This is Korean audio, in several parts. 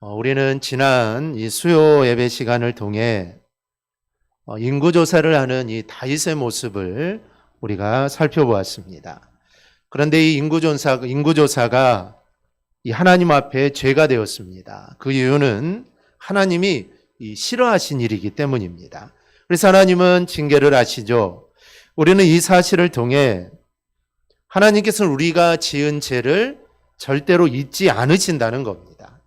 우리는 지난 이 수요 예배 시간을 통해 인구조사를 하는 이 다윗의 모습을 우리가 살펴보았습니다. 그런데 이 인구조사가 이 하나님 앞에 죄가 되었습니다. 그 이유는 하나님이 싫어하신 일이기 때문입니다. 그래서 하나님은 징계를 하시죠. 우리는 이 사실을 통해 하나님께서는 우리가 지은 죄를 절대로 잊지 않으신다는 겁니다.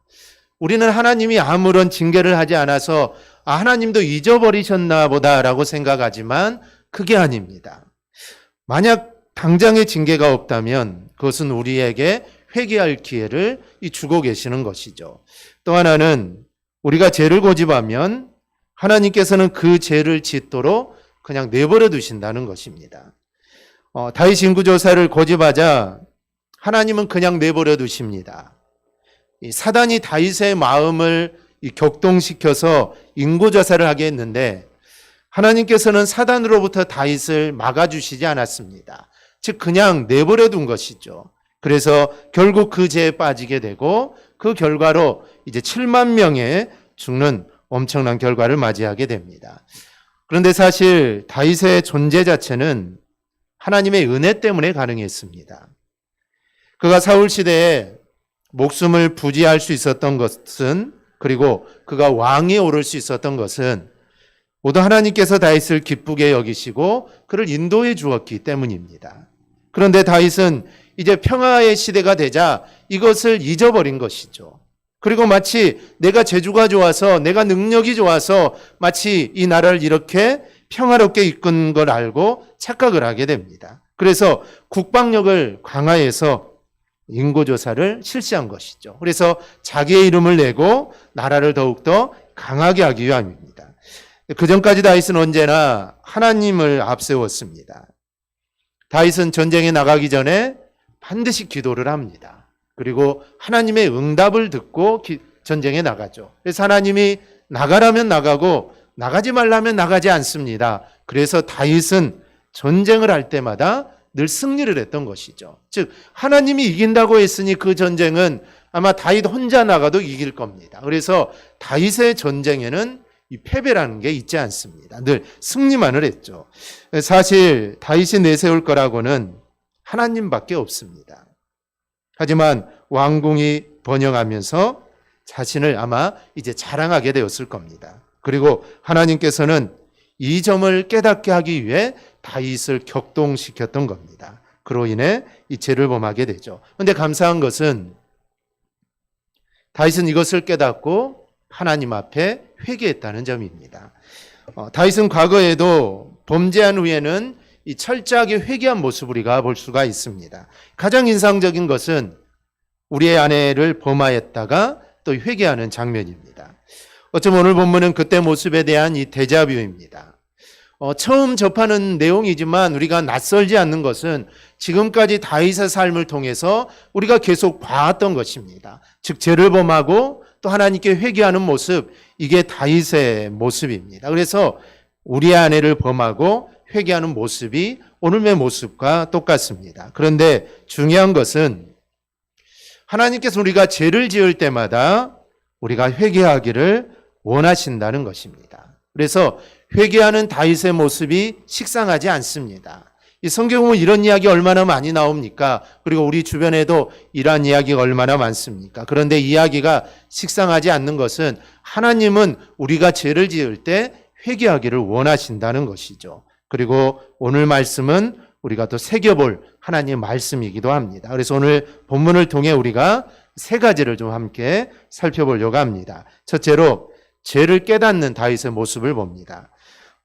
우리는 하나님이 아무런 징계를 하지 않아서 하나님도 잊어버리셨나 보다라고 생각하지만 그게 아닙니다. 만약 당장의 징계가 없다면 그것은 우리에게 회개할 기회를 주고 계시는 것이죠. 또 하나는 우리가 죄를 고집하면 하나님께서는 그 죄를 짓도록 그냥 내버려 두신다는 것입니다. 다윗 인구조사를 고집하자 하나님은 그냥 내버려 두십니다. 사단이 다윗의 마음을 격동시켜서 인구조사를 하게 했는데 하나님께서는 사단으로부터 다윗을 막아주시지 않았습니다. 즉 그냥 내버려 둔 것이죠. 그래서 결국 그 죄에 빠지게 되고 그 결과로 이제 7만 명의 죽는 엄청난 결과를 맞이하게 됩니다. 그런데 사실 다윗의 존재 자체는 하나님의 은혜 때문에 가능했습니다. 그가 사울 시대에 목숨을 부지할 수 있었던 것은, 그리고 그가 왕에 오를 수 있었던 것은 모두 하나님께서 다윗을 기쁘게 여기시고 그를 인도해 주었기 때문입니다. 그런데 다윗은 이제 평화의 시대가 되자 이것을 잊어버린 것이죠. 그리고 마치 내가 재주가 좋아서, 내가 능력이 좋아서 마치 이 나라를 이렇게 평화롭게 이끈 걸 알고 착각을 하게 됩니다. 그래서 국방력을 강화해서 인구조사를 실시한 것이죠. 그래서 자기의 이름을 내고 나라를 더욱더 강하게 하기 위함입니다. 그 전까지 다윗은 언제나 하나님을 앞세웠습니다. 다윗은 전쟁에 나가기 전에 반드시 기도를 합니다. 그리고 하나님의 응답을 듣고 전쟁에 나가죠. 그래서 하나님이 나가라면 나가고 나가지 말라면 나가지 않습니다. 그래서 다윗은 전쟁을 할 때마다 늘 승리를 했던 것이죠. 즉 하나님이 이긴다고 했으니 그 전쟁은 아마 다윗 혼자 나가도 이길 겁니다. 그래서 다윗의 전쟁에는 이 패배라는 게 있지 않습니다. 늘 승리만을 했죠. 사실 다윗이 내세울 거라고는 하나님밖에 없습니다. 하지만 왕궁이 번영하면서 자신을 아마 이제 자랑하게 되었을 겁니다. 그리고 하나님께서는 이 점을 깨닫게 하기 위해 다윗을 격동시켰던 겁니다. 그로 인해 이 죄를 범하게 되죠. 그런데 감사한 것은 다윗은 이것을 깨닫고 하나님 앞에 회개했다는 점입니다. 다윗은 과거에도 범죄한 후에는 이 철저하게 회개한 모습을 우리가 볼 수가 있습니다. 가장 인상적인 것은 우리의 아내를 범하였다가 또 회개하는 장면입니다. 어쩌면 오늘 본문은 그때 모습에 대한 이 데자뷰입니다. 처음 접하는 내용이지만 우리가 낯설지 않는 것은 지금까지 다윗의 삶을 통해서 우리가 계속 봐왔던 것입니다. 즉 죄를 범하고 또 하나님께 회개하는 모습, 이게 다윗의 모습입니다. 그래서 우리의 아내를 범하고 회개하는 모습이 오늘의 모습과 똑같습니다. 그런데 중요한 것은 하나님께서 우리가 죄를 지을 때마다 우리가 회개하기를 원하신다는 것입니다. 그래서 회개하는 다윗의 모습이 식상하지 않습니다. 이 성경에 보면 이런 이야기 얼마나 많이 나옵니까? 그리고 우리 주변에도 이러한 이야기가 얼마나 많습니까? 그런데 이야기가 식상하지 않는 것은 하나님은 우리가 죄를 지을 때 회개하기를 원하신다는 것이죠. 그리고 오늘 말씀은 우리가 또 새겨볼 하나님의 말씀이기도 합니다. 그래서 오늘 본문을 통해 우리가 세 가지를 좀 함께 살펴보려고 합니다. 첫째로 죄를 깨닫는 다윗의 모습을 봅니다.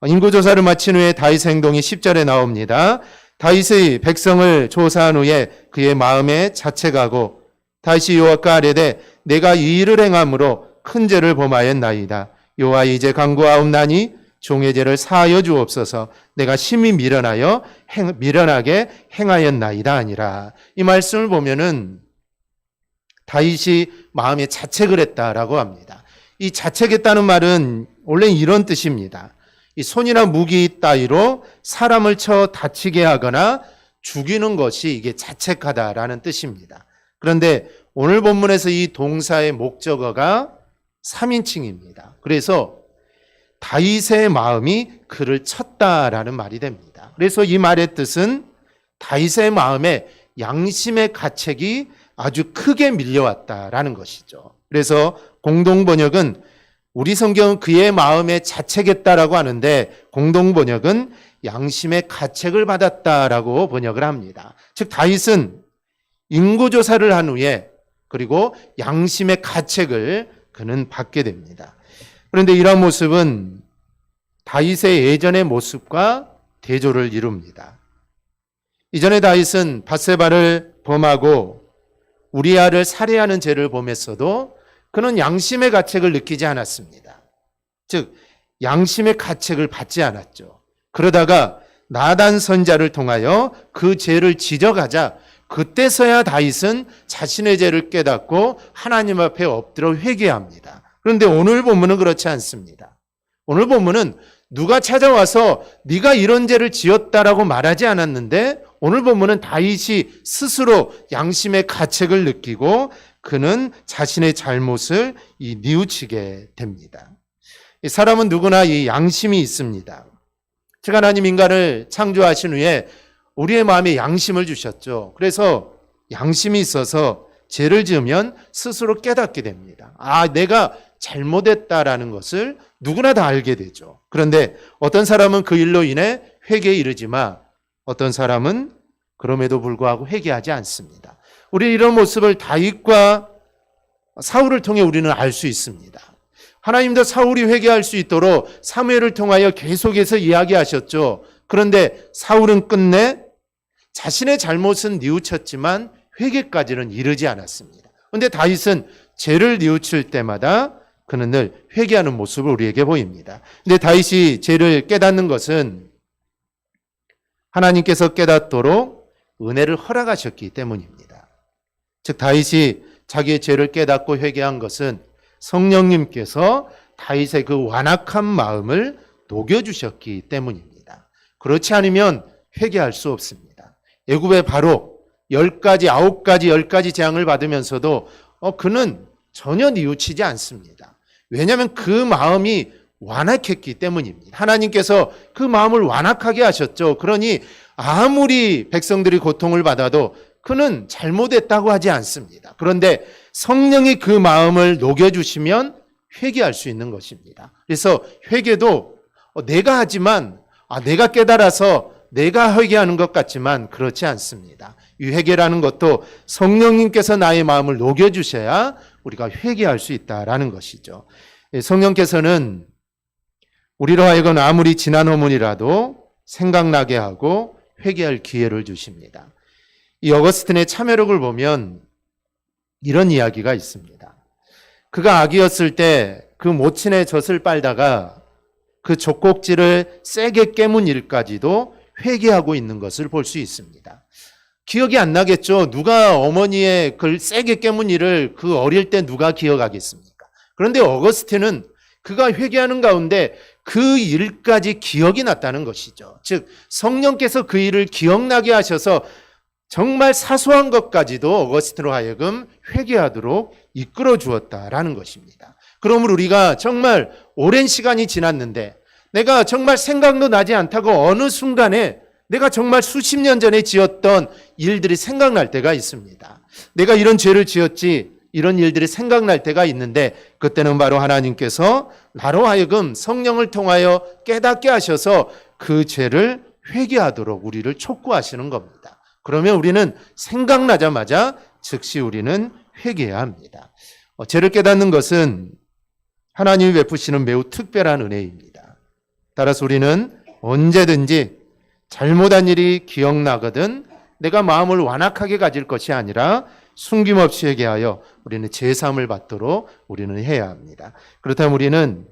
인구조사를 마친 후에 다윗의 행동이 10절에 나옵니다. 다윗의 백성을 조사한 후에 그의 마음에 자책하고 다윗이 여호와께 아뢰되 내가 이 일을 행함으로 큰 죄를 범하였나이다. 여호와 이제 간구하옵나니 종의 죄를 사하여 주옵소서. 내가 심히 미련하게 행하였나이다 아니라. 이 말씀을 보면은 다윗이 마음에 자책을 했다라고 합니다. 이 자책했다는 말은 원래 이런 뜻입니다. 이 손이나 무기 따위로 사람을 쳐 다치게 하거나 죽이는 것이 이게 자책하다라는 뜻입니다. 그런데 오늘 본문에서 이 동사의 목적어가 3인칭입니다. 그래서 다윗의 마음이 그를 쳤다라는 말이 됩니다. 그래서 이 말의 뜻은 다윗의 마음에 양심의 가책이 아주 크게 밀려왔다라는 것이죠. 그래서 공동번역은 우리 성경은 그의 마음에 자책했다라고 하는데 공동번역은 양심의 가책을 받았다라고 번역을 합니다. 즉 다윗은 인구조사를 한 후에 그리고 양심의 가책을 그는 받게 됩니다. 그런데 이러한 모습은 다윗의 예전의 모습과 대조를 이룹니다. 이전에 다윗은 밧세바를 범하고 우리아를 살해하는 죄를 범했어도 그는 양심의 가책을 느끼지 않았습니다. 즉 양심의 가책을 받지 않았죠. 그러다가 나단 선자를 통하여 그 죄를 지적하자 그때서야 다윗은 자신의 죄를 깨닫고 하나님 앞에 엎드려 회개합니다. 그런데 오늘 본문은 그렇지 않습니다. 오늘 본문은 누가 찾아와서 네가 이런 죄를 지었다라고 말하지 않았는데 오늘 본문은 다윗이 스스로 양심의 가책을 느끼고 그는 자신의 잘못을 뉘우치게 됩니다. 사람은 누구나 이 양심이 있습니다. 즉 하나님 인간을 창조하신 후에 우리의 마음에 양심을 주셨죠. 그래서 양심이 있어서 죄를 지으면 스스로 깨닫게 됩니다. 내가 잘못했다라는 것을 누구나 다 알게 되죠. 그런데 어떤 사람은 그 일로 인해 회개에 이르지만 어떤 사람은 그럼에도 불구하고 회개하지 않습니다. 우리 이런 모습을 다윗과 사울을 통해 우리는 알 수 있습니다. 하나님도 사울이 회개할 수 있도록 사무엘을 통하여 계속해서 이야기하셨죠. 그런데 사울은 끝내 자신의 잘못은 뉘우쳤지만 회개까지는 이르지 않았습니다. 그런데 다윗은 죄를 뉘우칠 때마다 그는 늘 회개하는 모습을 우리에게 보입니다. 그런데 다윗이 죄를 깨닫는 것은 하나님께서 깨닫도록 은혜를 허락하셨기 때문입니다. 즉 다윗이 자기의 죄를 깨닫고 회개한 것은 성령님께서 다윗의 그 완악한 마음을 녹여주셨기 때문입니다. 그렇지 않으면 회개할 수 없습니다. 애굽의 바로 10가지, 9가지, 10가지 재앙을 받으면서도 그는 전혀 뉘우치지 않습니다. 왜냐하면 그 마음이 완악했기 때문입니다. 하나님께서 그 마음을 완악하게 하셨죠. 그러니 아무리 백성들이 고통을 받아도 그는 잘못했다고 하지 않습니다. 그런데 성령이 그 마음을 녹여주시면 회개할 수 있는 것입니다. 그래서 회개도 내가 하지만 내가 깨달아서 내가 회개하는 것 같지만 그렇지 않습니다. 이 회개라는 것도 성령님께서 나의 마음을 녹여주셔야 우리가 회개할 수 있다라는 것이죠. 성령께서는 우리로 하여금 아무리 지난 허문이라도 생각나게 하고 회개할 기회를 주십니다. 이 어거스틴의 참회록을 보면 이런 이야기가 있습니다. 그가 아기였을 때 그 모친의 젖을 빨다가 그 젖꼭지를 세게 깨문 일까지도 회개하고 있는 것을 볼 수 있습니다. 기억이 안 나겠죠. 누가 어머니의 그걸 세게 깨문 일을 그 어릴 때 누가 기억하겠습니까? 그런데 어거스틴은 그가 회개하는 가운데 그 일까지 기억이 났다는 것이죠. 즉 성령께서 그 일을 기억나게 하셔서 정말 사소한 것까지도 어거스틴으로 하여금 회개하도록 이끌어 주었다라는 것입니다. 그러므로 우리가 정말 오랜 시간이 지났는데 내가 정말 생각도 나지 않다고 어느 순간에 내가 정말 수십 년 전에 지었던 일들이 생각날 때가 있습니다. 내가 이런 죄를 지었지, 이런 일들이 생각날 때가 있는데 그때는 바로 하나님께서 나로 하여금 성령을 통하여 깨닫게 하셔서 그 죄를 회개하도록 우리를 촉구하시는 겁니다. 그러면 우리는 생각나자마자 즉시 우리는 회개해야 합니다. 죄를 깨닫는 것은 하나님이 베푸시는 매우 특별한 은혜입니다. 따라서 우리는 언제든지 잘못한 일이 기억나거든 내가 마음을 완악하게 가질 것이 아니라 숨김없이 회개하여 우리는 제사함을 받도록 우리는 해야 합니다. 그렇다면 우리는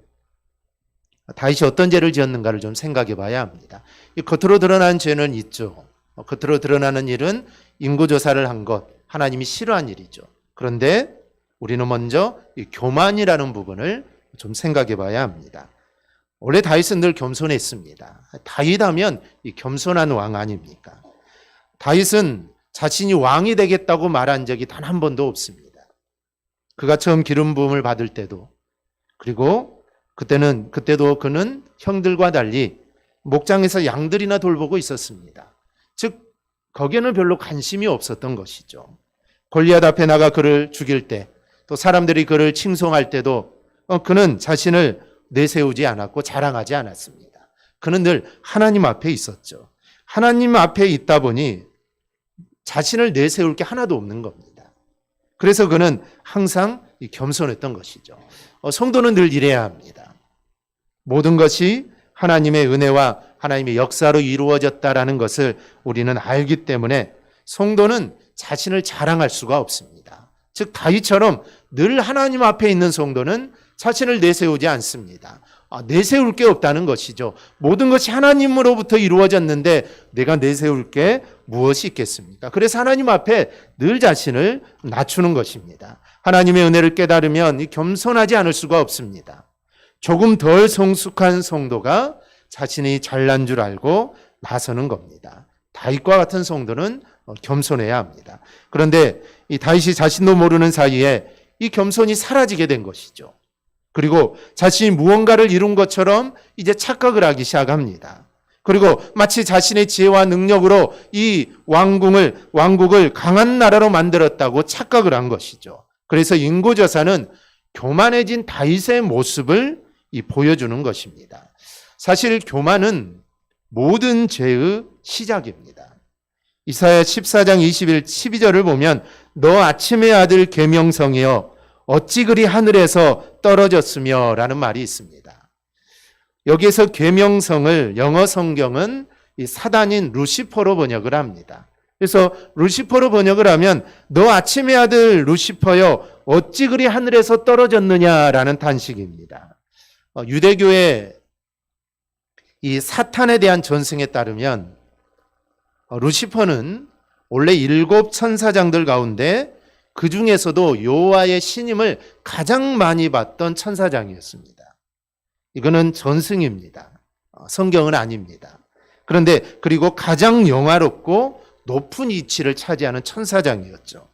다윗이 어떤 죄를 지었는가를 좀 생각해 봐야 합니다. 이 겉으로 드러난 죄는 있죠. 겉으로 드러나는 일은 인구조사를 한 것, 하나님이 싫어한 일이죠. 그런데 우리는 먼저 이 교만이라는 부분을 좀 생각해 봐야 합니다. 원래 다윗은 늘 겸손했습니다. 다윗하면 이 겸손한 왕 아닙니까? 다윗은 자신이 왕이 되겠다고 말한 적이 단 한 번도 없습니다. 그가 처음 기름 부음을 받을 때도, 그리고 그때도 그는 형들과 달리 목장에서 양들이나 돌보고 있었습니다. 즉 거기에는 별로 관심이 없었던 것이죠. 골리앗 앞에 나가 그를 죽일 때, 또 사람들이 그를 칭송할 때도 그는 자신을 내세우지 않았고 자랑하지 않았습니다. 그는 늘 하나님 앞에 있었죠. 하나님 앞에 있다 보니 자신을 내세울 게 하나도 없는 겁니다. 그래서 그는 항상 겸손했던 것이죠. 성도는 늘 이래야 합니다. 모든 것이 하나님의 은혜와 하나님의 역사로 이루어졌다라는 것을 우리는 알기 때문에 성도는 자신을 자랑할 수가 없습니다. 즉 다윗처럼 늘 하나님 앞에 있는 성도는 자신을 내세우지 않습니다. 내세울 게 없다는 것이죠. 모든 것이 하나님으로부터 이루어졌는데 내가 내세울 게 무엇이 있겠습니까? 그래서 하나님 앞에 늘 자신을 낮추는 것입니다. 하나님의 은혜를 깨달으면 겸손하지 않을 수가 없습니다. 조금 덜 성숙한 성도가 자신이 잘난 줄 알고 나서는 겁니다. 다윗과 같은 성도는 겸손해야 합니다. 그런데 이 다윗이 자신도 모르는 사이에 이 겸손이 사라지게 된 것이죠. 그리고 자신이 무언가를 이룬 것처럼 이제 착각을 하기 시작합니다. 그리고 마치 자신의 지혜와 능력으로 이 왕국을 강한 나라로 만들었다고 착각을 한 것이죠. 그래서 인고저사는 교만해진 다윗의 모습을 보여주는 것입니다. 사실 교만은 모든 죄의 시작입니다. 이사야 14장 12절을 보면 너 아침의 아들 계명성이여 어찌 그리 하늘에서 떨어졌으며 라는 말이 있습니다. 여기에서 계명성을 영어 성경은 이 사단인 루시퍼로 번역을 합니다. 그래서 루시퍼로 번역을 하면 너 아침의 아들 루시퍼여 어찌 그리 하늘에서 떨어졌느냐라는 단식입니다. 유대교의 이 사탄에 대한 전승에 따르면 루시퍼는 원래 7 천사장들 가운데 그 중에서도 여호와의 신임을 가장 많이 받던 천사장이었습니다. 이거는 전승입니다. 성경은 아닙니다. 그런데 그리고 가장 영화롭고 높은 위치를 차지하는 천사장이었죠.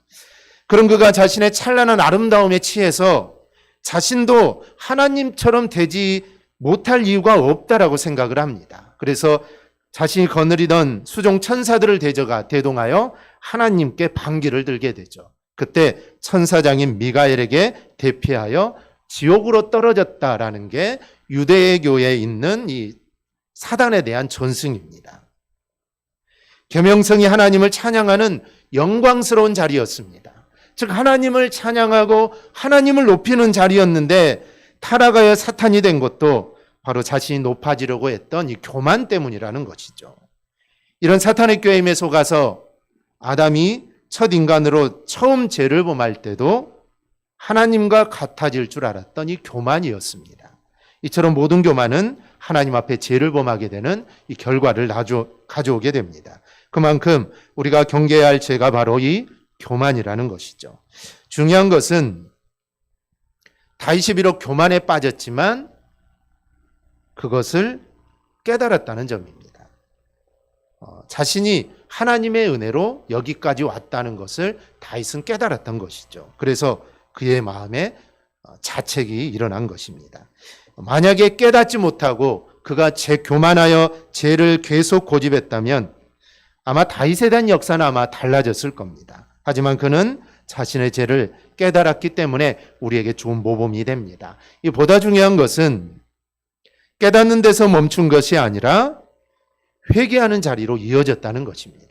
그런 그가 자신의 찬란한 아름다움에 취해서 자신도 하나님처럼 되지 못할 이유가 없다라고 생각을 합니다. 그래서 자신이 거느리던 수종 천사들을 대동하여 하나님께 반기를 들게 되죠. 그때 천사장인 미가엘에게 대피하여 지옥으로 떨어졌다라는 게 유대교에 있는 이 사단에 대한 전승입니다. 계명성이 하나님을 찬양하는 영광스러운 자리였습니다. 즉 하나님을 찬양하고 하나님을 높이는 자리였는데 타락하여 사탄이 된 것도 바로 자신이 높아지려고 했던 이 교만 때문이라는 것이죠. 이런 사탄의 꾀임에 속아서 아담이 첫 인간으로 처음 죄를 범할 때도 하나님과 같아질 줄 알았던 이 교만이었습니다. 이처럼 모든 교만은 하나님 앞에 죄를 범하게 되는 이 결과를 가져오게 됩니다. 그만큼 우리가 경계해야 할 죄가 바로 이 교만이라는 것이죠. 중요한 것은 다윗이 비록 교만에 빠졌지만 그것을 깨달았다는 점입니다. 자신이 하나님의 은혜로 여기까지 왔다는 것을 다윗은 깨달았던 것이죠. 그래서 그의 마음에 자책이 일어난 것입니다. 만약에 깨닫지 못하고 그가 교만하여 죄를 계속 고집했다면 아마 다윗에 대한 역사는 아마 달라졌을 겁니다. 하지만 그는 자신의 죄를 깨달았기 때문에 우리에게 좋은 모범이 됩니다. 이 보다 중요한 것은 깨닫는 데서 멈춘 것이 아니라 회개하는 자리로 이어졌다는 것입니다.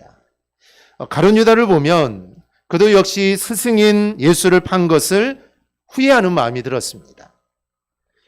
가룟 유다를 보면 그도 역시 스승인 예수를 판 것을 후회하는 마음이 들었습니다.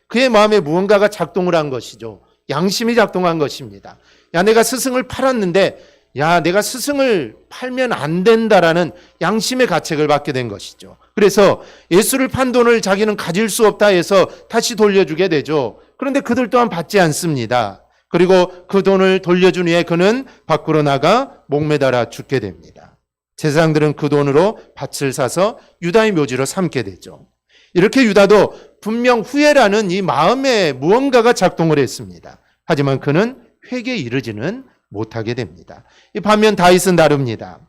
그의 마음에 무언가가 작동을 한 것이죠. 양심이 작동한 것입니다. 야, 내가 스승을 팔았는데 내가 스승을 팔면 안 된다라는 양심의 가책을 받게 된 것이죠. 그래서 예수를 판 돈을 자기는 가질 수 없다 해서 다시 돌려주게 되죠. 그런데 그들 또한 받지 않습니다. 그리고 그 돈을 돌려준 후에 그는 밖으로 나가 목매달아 죽게 됩니다. 제사장들은 그 돈으로 밭을 사서 유다의 묘지로 삼게 되죠. 이렇게 유다도 분명 후회라는 이 마음에 무언가가 작동을 했습니다. 하지만 그는 회개에 이르지는 못하게 됩니다. 이 반면 다윗은 다릅니다.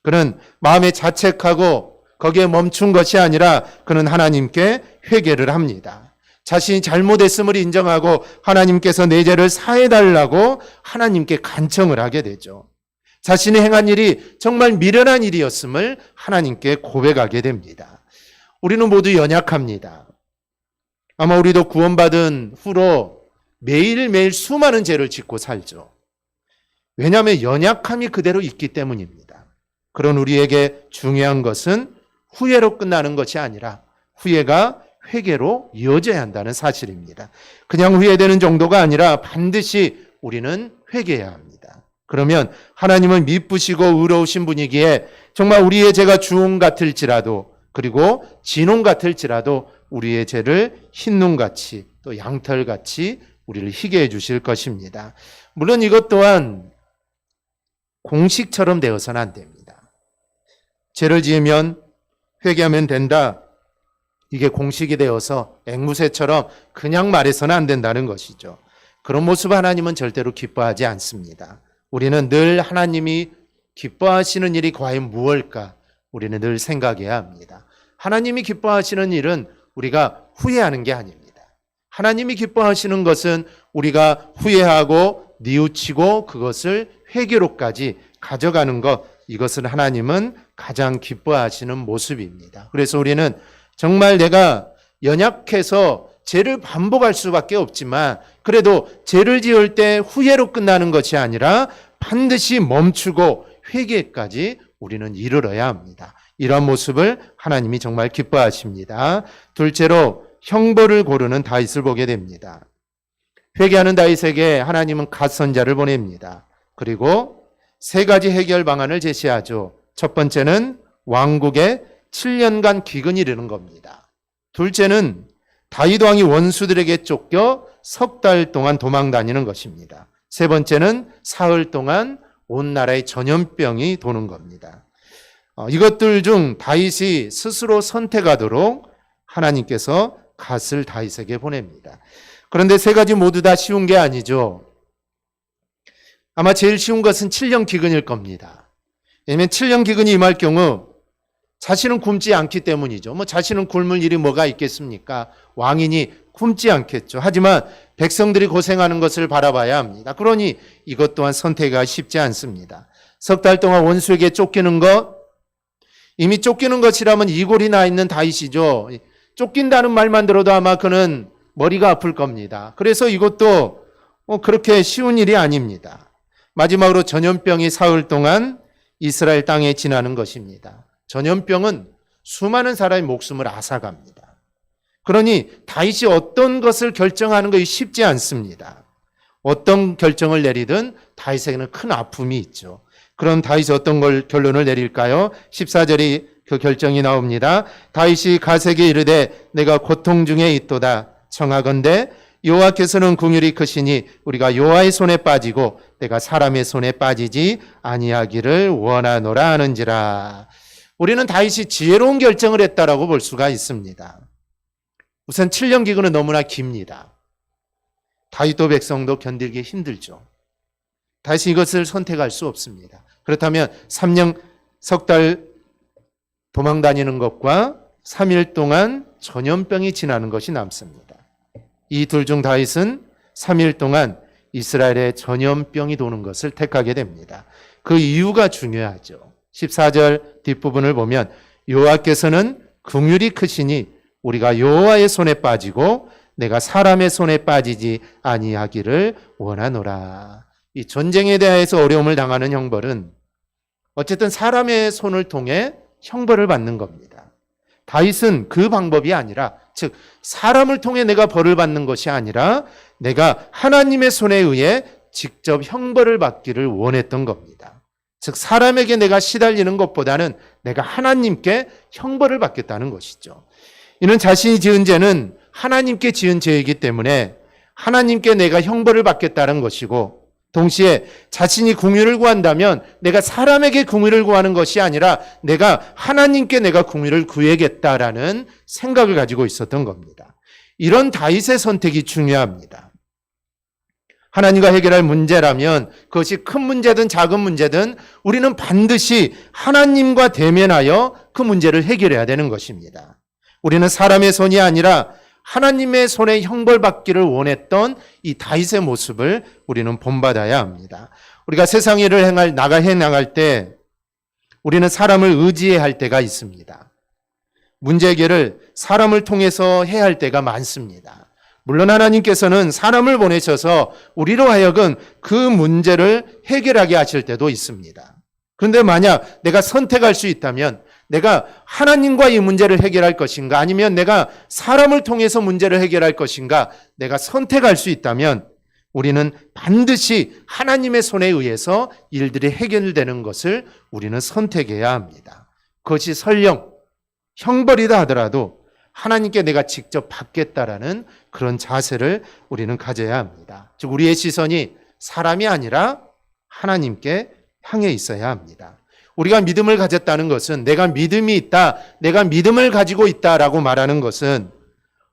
그는 마음에 자책하고 거기에 멈춘 것이 아니라 그는 하나님께 회개를 합니다. 자신이 잘못했음을 인정하고 하나님께서 내 죄를 사해달라고 하나님께 간청을 하게 되죠. 자신이 행한 일이 정말 미련한 일이었음을 하나님께 고백하게 됩니다. 우리는 모두 연약합니다. 아마 우리도 구원받은 후로 매일매일 수많은 죄를 짓고 살죠. 왜냐하면 연약함이 그대로 있기 때문입니다. 그런 우리에게 중요한 것은 후회로 끝나는 것이 아니라 후회가 회개로 이어져야 한다는 사실입니다. 그냥 후회되는 정도가 아니라 반드시 우리는 회개해야 합니다. 그러면 하나님은 미쁘시고 의로우신 분이기에 정말 우리의 죄가 주홍 같을지라도 그리고 진홍 같을지라도 우리의 죄를 흰눈같이 또 양털같이 우리를 희게 해 주실 것입니다. 물론 이것 또한 공식처럼 되어서는 안 됩니다. 죄를 지으면 회개하면 된다. 이게 공식이 되어서 앵무새처럼 그냥 말해서는 안 된다는 것이죠. 그런 모습 하나님은 절대로 기뻐하지 않습니다. 우리는 늘 하나님이 기뻐하시는 일이 과연 무엇일까? 우리는 늘 생각해야 합니다. 하나님이 기뻐하시는 일은 우리가 후회하는 게 아닙니다. 하나님이 기뻐하시는 것은 우리가 후회하고 뉘우치고 그것을 회개로까지 가져가는 것, 이것은 하나님은 가장 기뻐하시는 모습입니다. 그래서 우리는 정말 내가 연약해서 죄를 반복할 수밖에 없지만 그래도 죄를 지을 때 후회로 끝나는 것이 아니라 반드시 멈추고 회개까지 우리는 이르러야 합니다. 이런 모습을 하나님이 정말 기뻐하십니다. 둘째로 형벌을 고르는 다윗을 보게 됩니다. 회개하는 다윗에게 하나님은 갓 선자를 보냅니다. 그리고 세 가지 해결 방안을 제시하죠. 첫 번째는 왕국의 7년간 기근이 이르는 겁니다. 둘째는 다윗 왕이 원수들에게 쫓겨 석 달 동안 도망 다니는 것입니다. 세 번째는 사흘 동안 온 나라에 전염병이 도는 겁니다. 이것들 중 다윗이 스스로 선택하도록 하나님께서 갓을 다윗에게 보냅니다. 그런데 세 가지 모두 다 쉬운 게 아니죠. 아마 제일 쉬운 것은 7년 기근일 겁니다. 왜냐하면 7년 기근이 임할 경우 자신은 굶지 않기 때문이죠. 자신은 굶을 일이 뭐가 있겠습니까? 왕이니 굶지 않겠죠. 하지만 백성들이 고생하는 것을 바라봐야 합니다. 그러니 이것 또한 선택하기가 쉽지 않습니다. 석 달 동안 원수에게 쫓기는 것, 이미 쫓기는 것이라면 이골이 나 있는 다윗이죠. 쫓긴다는 말만 들어도 아마 그는 머리가 아플 겁니다. 그래서 이것도 그렇게 쉬운 일이 아닙니다. 마지막으로 전염병이 사흘 동안 이스라엘 땅에 지나는 것입니다. 전염병은 수많은 사람의 목숨을 앗아갑니다. 그러니 다윗이 어떤 것을 결정하는 것이 쉽지 않습니다. 어떤 결정을 내리든 다윗에게는 큰 아픔이 있죠. 그럼 다윗이 어떤 걸 결론을 내릴까요? 14절이 그 결정이 나옵니다. 다윗이 갓에게 이르되 내가 고통 중에 있도다. 청하건대 여호와께서는 긍휼이 크시니 우리가 여호와의 손에 빠지고 내가 사람의 손에 빠지지 아니하기를 원하노라 하는지라. 우리는 다윗이 지혜로운 결정을 했다라고 볼 수가 있습니다. 우선 7년 기근은 너무나 깁니다. 다윗도 백성도 견디기 힘들죠. 다윗이 이것을 선택할 수 없습니다. 그렇다면 3년 석 달 도망 다니는 것과 3일 동안 전염병이 지나는 것이 남습니다. 이 둘 중 다윗은 3일 동안 이스라엘에 전염병이 도는 것을 택하게 됩니다. 그 이유가 중요하죠. 14절 뒷부분을 보면 여호와께서는 긍휼이 크시니 우리가 여호와의 손에 빠지고 내가 사람의 손에 빠지지 아니하기를 원하노라. 이 전쟁에 대해서 어려움을 당하는 형벌은 어쨌든 사람의 손을 통해 형벌을 받는 겁니다. 다윗은 그 방법이 아니라 즉 사람을 통해 내가 벌을 받는 것이 아니라 내가 하나님의 손에 의해 직접 형벌을 받기를 원했던 겁니다. 즉 사람에게 내가 시달리는 것보다는 내가 하나님께 형벌을 받겠다는 것이죠. 이는 자신이 지은 죄는 하나님께 지은 죄이기 때문에 하나님께 내가 형벌을 받겠다는 것이고 동시에 자신이 긍휼을 구한다면 내가 사람에게 긍휼을 구하는 것이 아니라 내가 하나님께 내가 긍휼을 구해야겠다라는 생각을 가지고 있었던 겁니다. 이런 다윗의 선택이 중요합니다. 하나님과 해결할 문제라면 그것이 큰 문제든 작은 문제든 우리는 반드시 하나님과 대면하여 그 문제를 해결해야 되는 것입니다. 우리는 사람의 손이 아니라 하나님의 손에 형벌받기를 원했던 이 다윗의 모습을 우리는 본받아야 합니다. 우리가 세상 일을 나갈 때 우리는 사람을 의지해야 할 때가 있습니다. 문제 해결을 사람을 통해서 해야 할 때가 많습니다. 물론 하나님께서는 사람을 보내셔서 우리로 하여금 그 문제를 해결하게 하실 때도 있습니다. 그런데 만약 내가 선택할 수 있다면 내가 하나님과 이 문제를 해결할 것인가 아니면 내가 사람을 통해서 문제를 해결할 것인가 내가 선택할 수 있다면 우리는 반드시 하나님의 손에 의해서 일들이 해결되는 것을 우리는 선택해야 합니다. 그것이 설령 형벌이다 하더라도 하나님께 내가 직접 받겠다라는 그런 자세를 우리는 가져야 합니다. 즉 우리의 시선이 사람이 아니라 하나님께 향해 있어야 합니다. 우리가 믿음을 가졌다는 것은 내가 믿음이 있다, 내가 믿음을 가지고 있다라고 말하는 것은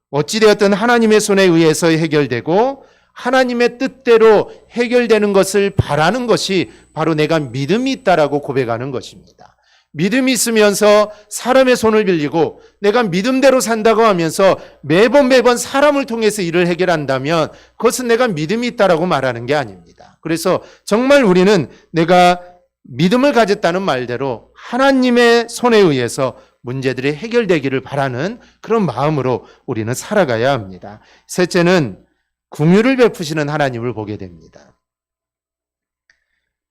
어찌되었든 하나님의 손에 의해서 해결되고 하나님의 뜻대로 해결되는 것을 바라는 것이 바로 내가 믿음이 있다라고 고백하는 것입니다. 믿음이 있으면서 사람의 손을 빌리고 내가 믿음대로 산다고 하면서 매번 사람을 통해서 일을 해결한다면 그것은 내가 믿음이 있다라고 말하는 게 아닙니다. 그래서 정말 우리는 내가 믿음을 가졌다는 말대로 하나님의 손에 의해서 문제들이 해결되기를 바라는 그런 마음으로 우리는 살아가야 합니다. 셋째는 긍휼을 베푸시는 하나님을 보게 됩니다.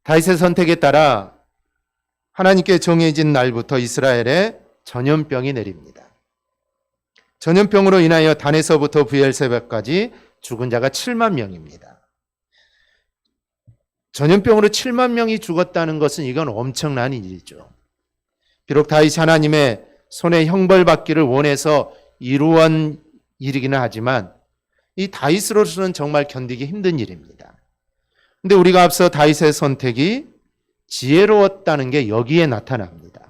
다윗의 선택에 따라 하나님께 정해진 날부터 이스라엘에 전염병이 내립니다. 전염병으로 인하여 단에서부터 브엘세바까지 죽은 자가 7만 명입니다. 전염병으로 7만 명이 죽었다는 것은 이건 엄청난 일이죠. 비록 다윗이 하나님의 손에 형벌받기를 원해서 이루어한 일이기는 하지만 이 다윗으로서는 정말 견디기 힘든 일입니다. 그런데 우리가 앞서 다윗의 선택이 지혜로웠다는 게 여기에 나타납니다.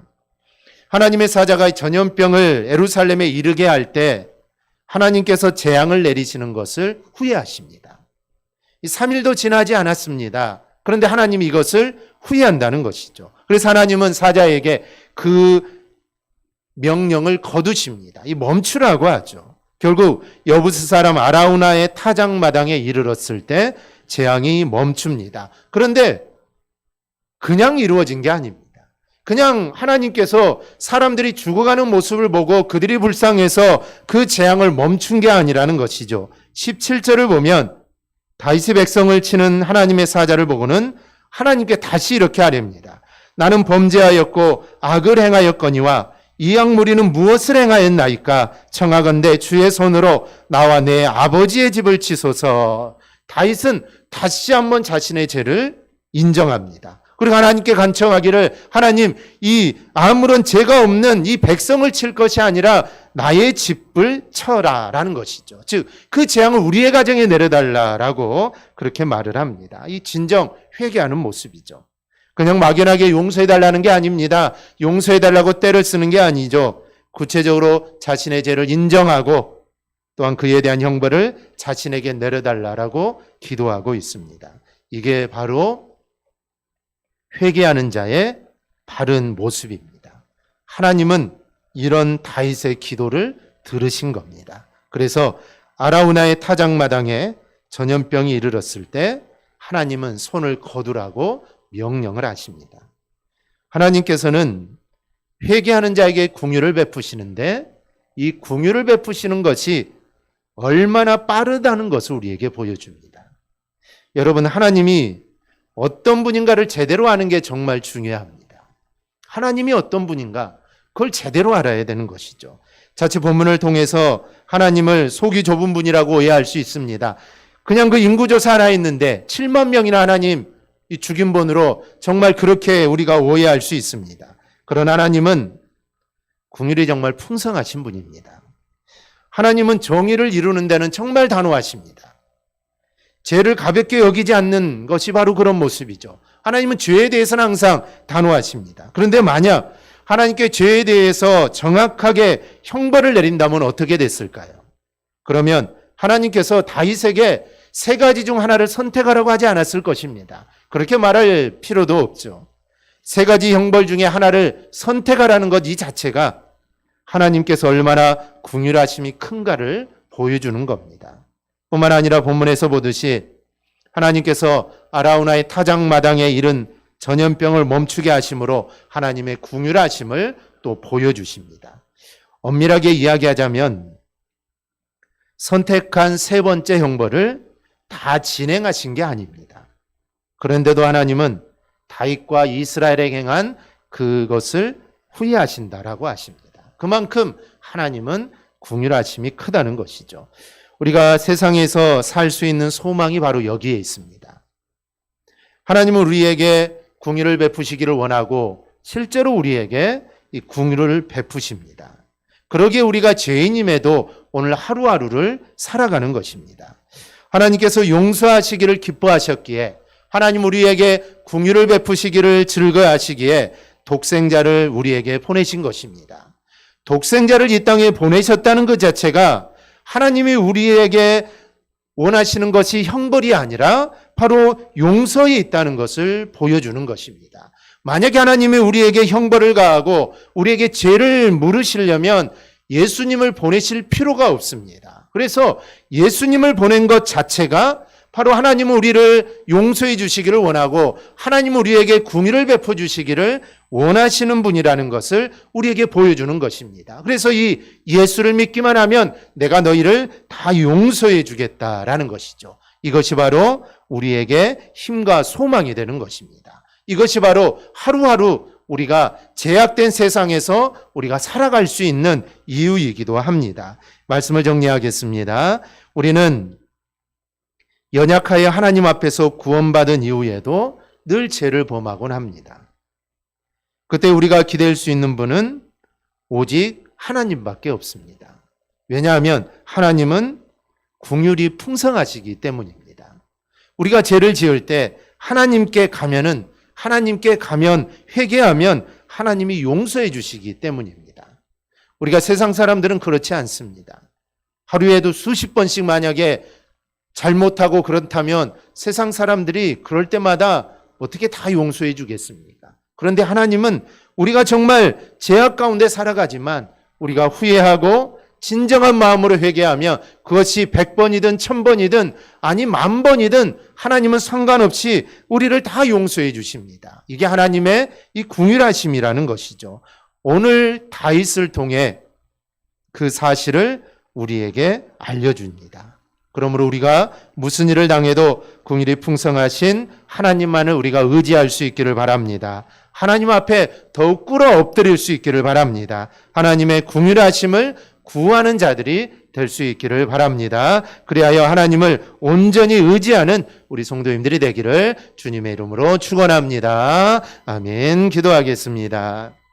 하나님의 사자가 전염병을 예루살렘에 이르게 할 때 하나님께서 재앙을 내리시는 것을 후회하십니다. 3일도 지나지 않았습니다. 그런데 하나님이 이것을 후회한다는 것이죠. 그래서 하나님은 사자에게 그 명령을 거두십니다. 이 멈추라고 하죠. 결국 여부스 사람 아라우나의 타작마당에 이르렀을 때 재앙이 멈춥니다. 그런데 그냥 이루어진 게 아닙니다. 그냥 하나님께서 사람들이 죽어가는 모습을 보고 그들이 불쌍해서 그 재앙을 멈춘 게 아니라는 것이죠. 17절을 보면 다윗의 백성을 치는 하나님의 사자를 보고는 하나님께 다시 이렇게 하렵니다. 나는 범죄하였고 악을 행하였거니와 이 악무리는 무엇을 행하였나이까? 청하건대 주의 손으로 나와 내 아버지의 집을 치소서. 다윗은 다시 한번 자신의 죄를 인정합니다. 그리고 하나님께 간청하기를 하나님 이 아무런 죄가 없는 이 백성을 칠 것이 아니라 나의 집을 쳐라라는 것이죠. 즉 그 재앙을 우리의 가정에 내려달라라고 그렇게 말을 합니다. 이 진정 회개하는 모습이죠. 그냥 막연하게 용서해달라는 게 아닙니다. 용서해달라고 때를 쓰는 게 아니죠. 구체적으로 자신의 죄를 인정하고 또한 그에 대한 형벌을 자신에게 내려달라고 기도하고 있습니다. 이게 바로 회개하는 자의 바른 모습입니다. 하나님은 이런 다윗의 기도를 들으신 겁니다. 그래서 아라우나의 타작마당에 전염병이 이르렀을 때 하나님은 손을 거두라고 명령을 하십니다. 하나님께서는 회개하는 자에게 긍휼을 베푸시는데 이 긍휼을 베푸시는 것이 얼마나 빠르다는 것을 우리에게 보여줍니다. 여러분, 하나님이 어떤 분인가를 제대로 아는 게 정말 중요합니다. 하나님이 어떤 분인가 그걸 제대로 알아야 되는 것이죠. 자칫 본문을 통해서 하나님을 속이 좁은 분이라고 오해할 수 있습니다. 그냥 그 인구조사 하나 있는데 7만 명이나 하나님 이 죽임본으로 정말 그렇게 우리가 오해할 수 있습니다. 그러나 하나님은 긍휼이 정말 풍성하신 분입니다. 하나님은 정의를 이루는 데는 정말 단호하십니다. 죄를 가볍게 여기지 않는 것이 바로 그런 모습이죠. 하나님은 죄에 대해서는 항상 단호하십니다. 그런데 만약 하나님께 죄에 대해서 정확하게 형벌을 내린다면 어떻게 됐을까요? 그러면 하나님께서 다윗에게 세 가지 중 하나를 선택하라고 하지 않았을 것입니다. 그렇게 말할 필요도 없죠. 세 가지 형벌 중에 하나를 선택하라는 것 이 자체가 하나님께서 얼마나 긍휼하심이 큰가를 보여주는 겁니다. 뿐만 아니라 본문에서 보듯이 하나님께서 아라우나의 타작마당에 이른 전염병을 멈추게 하심으로 하나님의 긍휼하심을 또 보여주십니다. 엄밀하게 이야기하자면 선택한 세 번째 형벌을 다 진행하신 게 아닙니다. 그런데도 하나님은 다윗과 이스라엘에 행한 그것을 후회하신다라고 하십니다. 그만큼 하나님은 긍휼하심이 크다는 것이죠. 우리가 세상에서 살 수 있는 소망이 바로 여기에 있습니다. 하나님은 우리에게 긍휼을 베푸시기를 원하고 실제로 우리에게 이 긍휼을 베푸십니다. 그러기에 우리가 죄인임에도 오늘 하루하루를 살아가는 것입니다. 하나님께서 용서하시기를 기뻐하셨기에 하나님 우리에게 긍휼을 베푸시기를 즐거워하시기에 독생자를 우리에게 보내신 것입니다. 독생자를 이 땅에 보내셨다는 것 자체가 하나님이 우리에게 원하시는 것이 형벌이 아니라 바로 용서에 있다는 것을 보여주는 것입니다. 만약에 하나님이 우리에게 형벌을 가하고 우리에게 죄를 물으시려면 예수님을 보내실 필요가 없습니다. 그래서 예수님을 보낸 것 자체가 바로 하나님은 우리를 용서해 주시기를 원하고 하나님은 우리에게 긍휼을 베풀어 주시기를 원하시는 분이라는 것을 우리에게 보여주는 것입니다. 그래서 이 예수를 믿기만 하면 내가 너희를 다 용서해 주겠다라는 것이죠. 이것이 바로 우리에게 힘과 소망이 되는 것입니다. 이것이 바로 하루하루 우리가 제약된 세상에서 우리가 살아갈 수 있는 이유이기도 합니다. 말씀을 정리하겠습니다. 우리는 연약하여 하나님 앞에서 구원받은 이후에도 늘 죄를 범하곤 합니다. 그때 우리가 기댈 수 있는 분은 오직 하나님밖에 없습니다. 왜냐하면 하나님은 긍휼이 풍성하시기 때문입니다. 우리가 죄를 지을 때 하나님께 가면 회개하면 하나님이 용서해 주시기 때문입니다. 우리가 세상 사람들은 그렇지 않습니다. 하루에도 수십 번씩 만약에 잘못하고 그렇다면 세상 사람들이 그럴 때마다 어떻게 다 용서해 주겠습니까? 그런데 하나님은 우리가 정말 죄악 가운데 살아가지만 우리가 후회하고 진정한 마음으로 회개하며 그것이 100번이든 1000번이든 아니 10,000번이든 하나님은 상관없이 우리를 다 용서해 주십니다. 이게 하나님의 이 긍휼하심이라는 것이죠. 오늘 다윗을 통해 그 사실을 우리에게 알려줍니다. 그러므로 우리가 무슨 일을 당해도 긍휼이 풍성하신 하나님만을 우리가 의지할 수 있기를 바랍니다. 하나님 앞에 더욱 꿇어 엎드릴 수 있기를 바랍니다. 하나님의 긍휼하심을 구하는 자들이 될 수 있기를 바랍니다. 그리하여 하나님을 온전히 의지하는 우리 성도님들이 되기를 주님의 이름으로 축원합니다. 아멘. 기도하겠습니다.